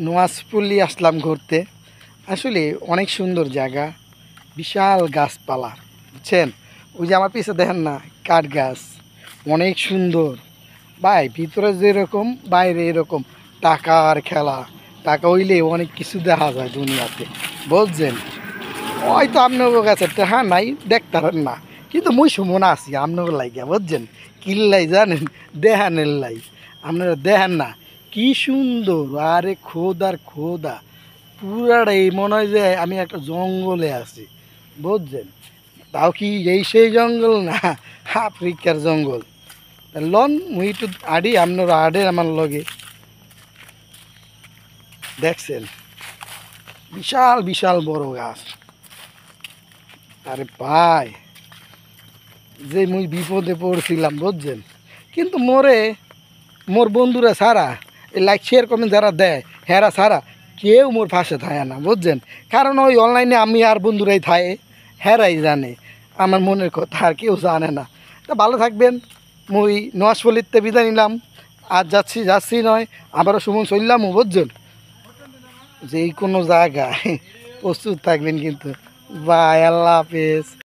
নোয়াজপল্লী আসলাম ঘুরতে। আসলে অনেক সুন্দর জায়গা, বিশাল গাছপালা, বুঝছেন? ওই যে আমার পিছে দেখেন না, কাঠ গাছ, অনেক সুন্দর। ভাই ভিতরে যেরকম বাইরে এরকম। টাকার খেলা, টাকা হইলে অনেক কিছু দেখা যায় দুনিয়াতে, বুঝছেন? হয়তো আপনার কাছে হ্যাঁ নাই দেখতারেন না, কিন্তু মুই সুমন আছি আপনার লাগিয়া, বুঝছেন? কিল্লাই জানেন, দেহানের লাই। আপনারা দেখেন না কি সুন্দর, আরে খোদার খোদা, পুরাটাই মনে হয় যে আমি একটা জঙ্গলে আছি, বুঝছেন? তাও কি এই সেই জঙ্গল না, আফ্রিকার জঙ্গল। লন মুই একটু আডি, আপনারা আডে আমার লগে। দেখছেন বিশাল বিশাল বড় গাছ। আরে ভাই, যে মুই বিপদে পড়ছিলাম, বুঝছেন? কিন্তু মোর বন্ধুরা ছাড়া, এই লাইক শেয়ার কমেন্ট যারা দেয় হেরা ছাড়া কেউ মোর পাশে থাকে না, বুঝছেন? কারণ ওই অনলাইনে আমি আর বন্ধুরাই থাকে, হেরাই জানে আমার মনের কথা, আর কেউ জানে না। তা ভালো থাকবেন। মুই নোয়াজপল্লিতে বিদায় নিলাম। আর যাচ্ছি নয়, আবারও সুমন চললামও, বুঝছেন? যে কোনো জায়গায় প্রস্তুত থাকবেন কিন্তু। বাই, আল্লাহ হাফেজ।